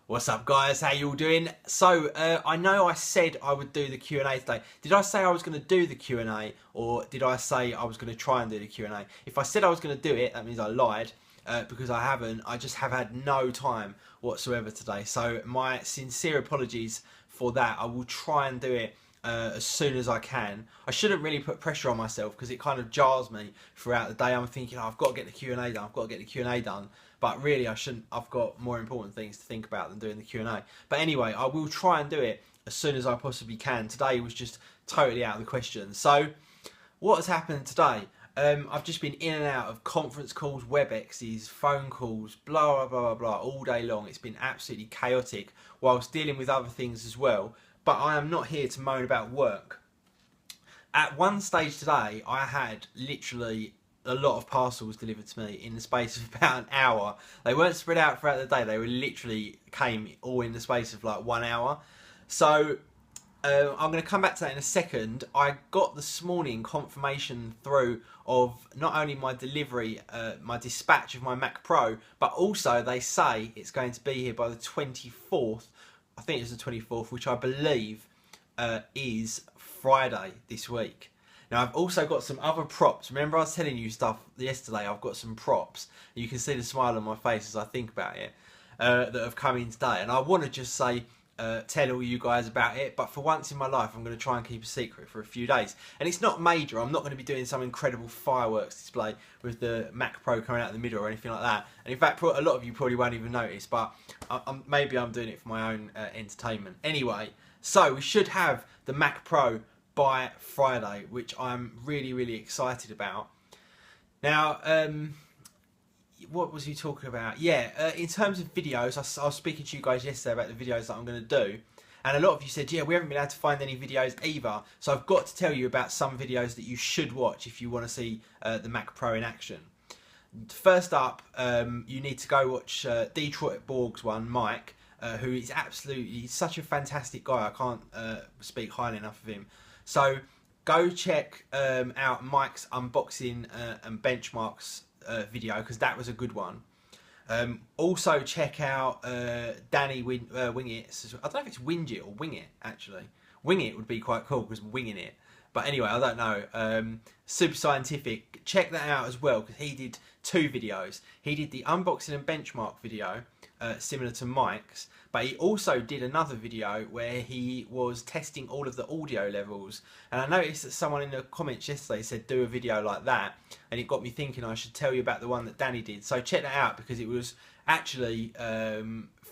What's up, guys? How you all doing? So, I know I said I would do the Q&A today. Did I say I was going to do the Q&A, or did I say I was going to try and do the Q&A? If I said I was going to do it, that means I lied, because I haven't. I just have had no time whatsoever today. So, my sincere apologies for that. I will try and do it as soon as I can. I shouldn't really put pressure on myself because it kind of jars me throughout the day. I'm thinking, oh, I've got to get the Q&A done. I've got to get the Q&A done. But really, I shouldn't. I've got more important things to think about than doing the Q&A. But anyway, I will try and do it as soon as I possibly can. Today was just totally out of the question. So, what has happened today? I've just been in and out of conference calls, WebExes, phone calls, blah, blah, blah, blah, all day long. It's been absolutely chaotic whilst dealing with other things as well. But I am not here to moan about work. At one stage today, I had literally a lot of parcels delivered to me in the space of about an hour. They weren't spread out throughout the day. They were literally came all in the space of like 1 hour. So I'm going to come back to that in a second. I got this morning confirmation through of not only my delivery, my dispatch of my Mac Pro, but also they say it's going to be here by the 24th. I think it's the 24th, which I believe is Friday this week. Now, I've also got some other props. Remember I was telling you stuff yesterday? I've got some props. You can see the smile on my face as I think about it, that have come in today. And I want to just say, tell all you guys about it. But for once in my life, I'm going to try and keep a secret for a few days. And it's not major. I'm not going to be doing some incredible fireworks display with the Mac Pro coming out of the middle or anything like that. And in fact, a lot of you probably won't even notice. But maybe I'm doing it for my own entertainment. Anyway, so we should have the Mac Pro by Friday, which I'm really, really excited about. Now, what was he talking about? Yeah, in terms of videos, I was speaking to you guys yesterday about the videos that I'm going to do. And a lot of you said, yeah, we haven't been able to find any videos either. So I've got to tell you about some videos that you should watch if you want to see the Mac Pro in action. First up, you need to go watch Detroit Borg's one, Mike, who is absolutely such a fantastic guy. I can't speak highly enough of him. So go check out Mike's unboxing and benchmarks video, because that was a good one. Also check out Danny Wingit. I don't know if it's Wingit or Wing It, actually. Wing It would be quite cool because winging it. But anyway, I don't know. Super Scientific. Check that out as well, because he did two videos. He did the unboxing and benchmark video, similar to Mike's, but he also did another video where he was testing all of the audio levels. And I noticed that someone in the comments yesterday said do a video like that, and it got me thinking I should tell you about the one that Danny did. So check that out, because it was actually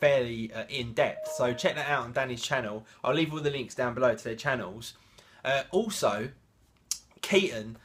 fairly in-depth. So check that out on Danny's channel. I'll leave all the links down below to their channels. Also, Keaton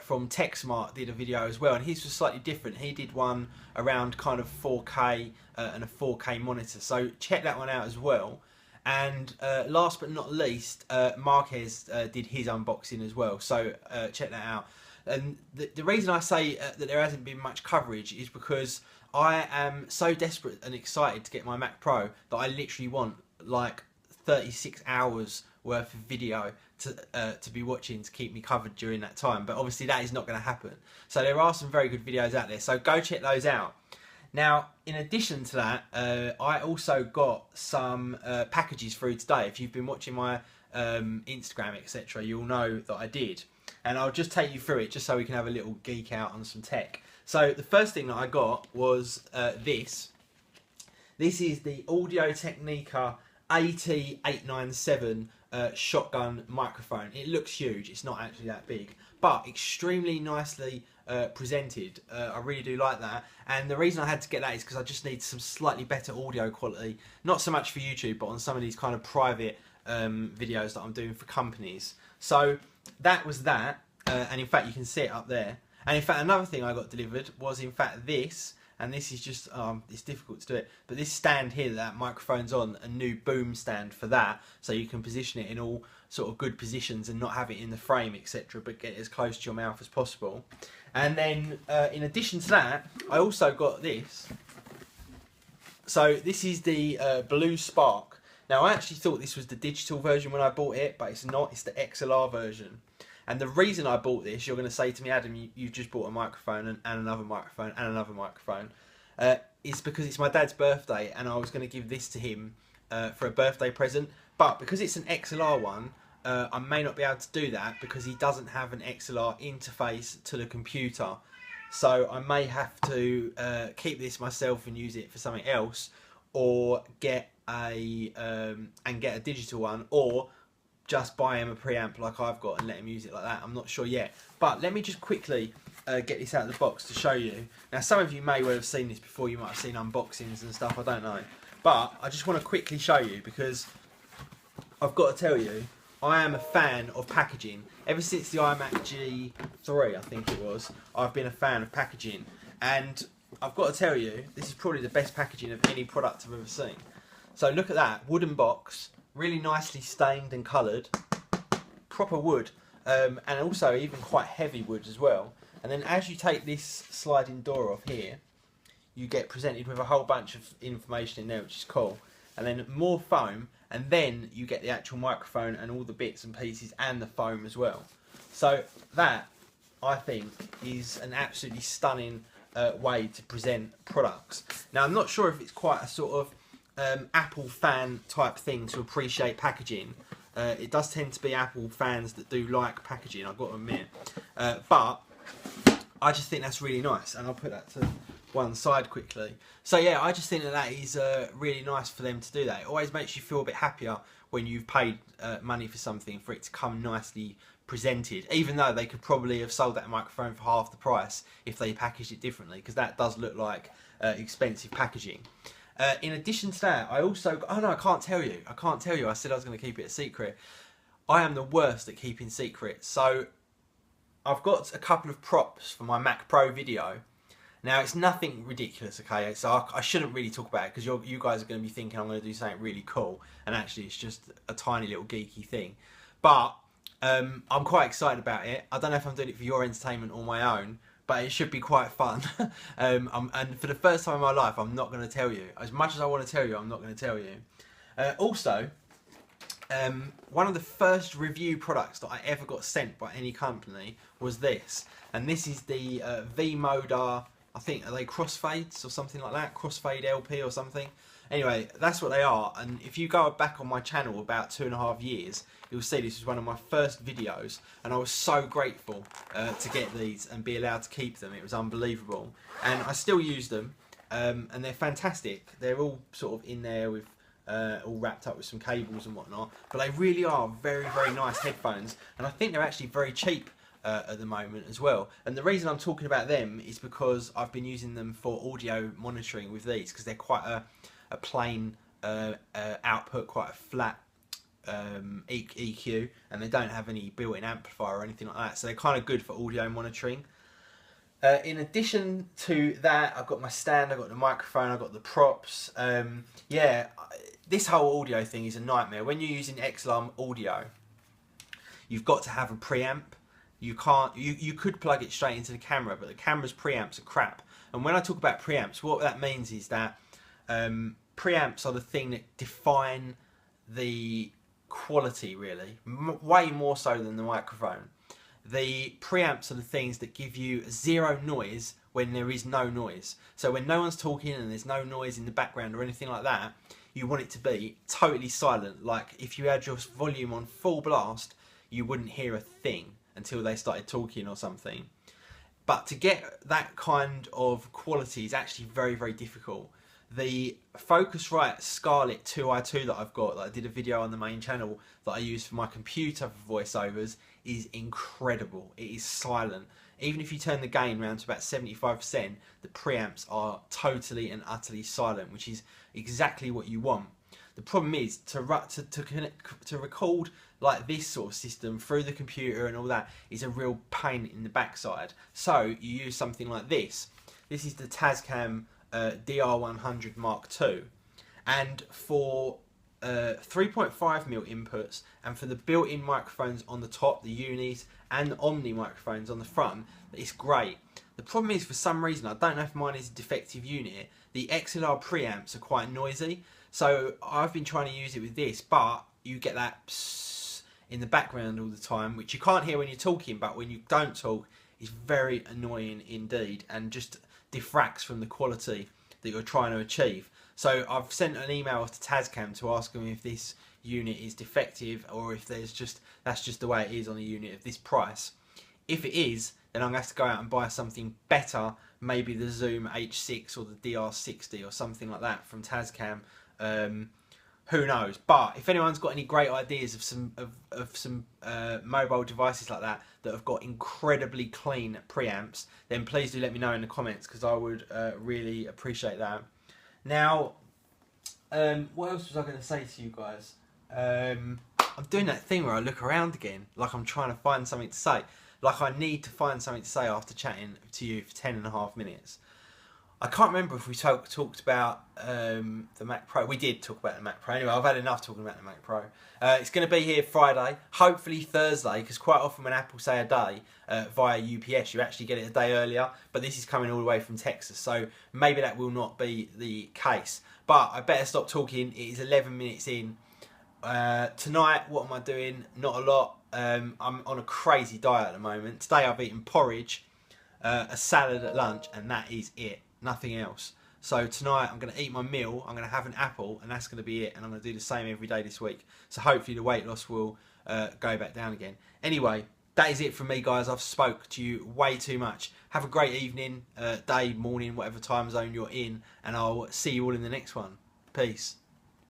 from TechSmart did a video as well, and his was slightly different. He did one around kind of 4K and a 4K monitor, so check that one out as well. And last but not least, Marquez did his unboxing as well, so check that out. And the reason I say that there hasn't been much coverage is because I am so desperate and excited to get my Mac Pro that I literally want like 36 hours worth of video to be watching to keep me covered during that time. But obviously that is not going to happen. So there are some very good videos out there, so go check those out. Now, in addition to that, I also got some packages through today. If you've been watching my Instagram, etc., you'll know that I did. And I'll just take you through it just so we can have a little geek out on some tech. So the first thing that I got was this. This is the Audio Technica AT897 shotgun microphone. It looks huge. It's not actually that big, but extremely nicely presented. I really do like that. And the reason I had to get that is because I just need some slightly better audio quality. Not so much for YouTube, but on some of these kind of private videos that I'm doing for companies. So that was that. And in fact, you can see it up there. And in fact, another thing I got delivered was in fact this. And this is just, it's difficult to do it, but this stand here that microphone's on, a new boom stand for that, so you can position it in all sort of good positions and not have it in the frame, etc., but get it as close to your mouth as possible. And then, in addition to that, I also got this. So this is the Blue Spark. Now, I actually thought this was the digital version when I bought it, but it's not, it's the XLR version. And the reason I bought this, you're going to say to me, Adam, you've just bought a microphone and another microphone and another microphone. is because it's my dad's birthday and I was going to give this to him for a birthday present. But because it's an XLR one, I may not be able to do that because he doesn't have an XLR interface to the computer. So I may have to keep this myself and use it for something else, or get a digital one, or just buy him a preamp like I've got and let him use it like that. I'm not sure yet. But let me just quickly get this out of the box to show you. Now, some of you may well have seen this before. You might have seen unboxings and stuff. I don't know. But I just want to quickly show you because I've got to tell you, I am a fan of packaging. Ever since the iMac G3, I think it was, I've been a fan of packaging. And I've got to tell you, this is probably the best packaging of any product I've ever seen. So look at that, wooden box, really nicely stained and coloured, proper wood, and also even quite heavy wood as well. And then as you take this sliding door off here, you get presented with a whole bunch of information in there, which is cool. And then more foam, and then you get the actual microphone and all the bits and pieces and the foam as well. So that, I think, is an absolutely stunning way to present products. Now, I'm not sure if it's quite a sort of Apple fan type thing to appreciate packaging. It does tend to be Apple fans that do like packaging, I've got to admit. But I just think that's really nice, and I'll put that to one side quickly. So yeah, I just think that that is really nice for them to do that. It always makes you feel a bit happier when you've paid money for something, for it to come nicely presented, even though they could probably have sold that microphone for half the price if they packaged it differently, because that does look like expensive packaging. In addition to that, I also, oh no, I can't tell you, I said I was going to keep it a secret. I am the worst at keeping secrets. So I've got a couple of props for my Mac Pro video. Now, it's nothing ridiculous, okay, so I shouldn't really talk about it because you guys are going to be thinking I'm going to do something really cool, and actually it's just a tiny little geeky thing. But I'm quite excited about it. I don't know if I'm doing it for your entertainment or my own, but it should be quite fun. And for the first time in my life, I'm not going to tell you. As much as I want to tell you, I'm not going to tell you. Also, one of the first review products that I ever got sent by any company was this. And this is the V-Moda, I think, are they crossfades or something like that? Crossfade LP or something. Anyway, that's what they are. And if you go back on my channel about 2.5 years, you'll see this was one of my first videos. And I was so grateful to get these and be allowed to keep them. It was unbelievable. And I still use them. And they're fantastic. They're all sort of in there with all wrapped up with some cables and whatnot. But they really are very, very nice headphones. And I think they're actually very cheap at the moment as well. And the reason I'm talking about them is because I've been using them for audio monitoring with these, because they're quite a plain output, quite a flat EQ, and they don't have any built-in amplifier or anything like that, so they're kind of good for audio monitoring. In addition to that, I've got my stand, I've got the microphone, I've got the props. Yeah, this whole audio thing is a nightmare. When you're using XLR audio, you've got to have a preamp. You can't. You could plug it straight into the camera, but the camera's preamps are crap. And when I talk about preamps, what that means is that preamps are the thing that define the quality, really, way more so than the microphone. The preamps are the things that give you zero noise when there is no noise. So when no one's talking and there's no noise in the background or anything like that, you want it to be totally silent. Like if you had your volume on full blast, you wouldn't hear a thing until they started talking or something. But to get that kind of quality is actually very, very difficult. The Focusrite Scarlett 2i2 that I've got, that I did a video on the main channel that I use for my computer for voiceovers, is incredible. It is silent. Even if you turn the gain around to about 75%, the preamps are totally and utterly silent, which is exactly what you want. The problem is to record like this sort of system through the computer and all that is a real pain in the backside. So you use something like this. This is the Tascam DR100 Mark II, and for 3.5mm inputs, and for the built-in microphones on the top, the unis, and the Omni microphones on the front, it's great. The problem is, for some reason, I don't know if mine is a defective unit, the XLR preamps are quite noisy. So I've been trying to use it with this, but you get that psst in the background all the time, which you can't hear when you're talking, but when you don't talk, it's very annoying indeed, and just diffracts from the quality that you're trying to achieve. So I've sent an email to Tascam to ask them if this unit is defective or if that's just the way it is on a unit of this price. If it is, then I'm going to have to go out and buy something better, maybe the Zoom H6 or the DR60 or something like that from Tascam. Who knows? But if anyone's got any great ideas of some mobile devices like that have got incredibly clean preamps, then please do let me know in the comments, because I would really appreciate that. Now, what else was I going to say to you guys? I'm doing that thing where I look around again, like I'm trying to find something to say. Like I need to find something to say after chatting to you for 10.5 minutes. I can't remember if we talked about the Mac Pro. We did talk about the Mac Pro. Anyway, I've had enough talking about the Mac Pro. It's going to be here Friday, hopefully Thursday, because quite often when Apple say a day via UPS, you actually get it a day earlier. But this is coming all the way from Texas, so maybe that will not be the case. But I better stop talking. It is 11 minutes in. Tonight, what am I doing? Not a lot. I'm on a crazy diet at the moment. Today I've eaten porridge, a salad at lunch, and that is it. Nothing else. So tonight I'm going to eat my meal, I'm going to have an apple, and that's going to be it. And I'm going to do the same every day this week. So hopefully the weight loss will go back down again. Anyway, that is it from me, guys. I've spoke to you way too much. Have a great evening, day, morning, whatever time zone you're in, and I'll see you all in the next one. Peace.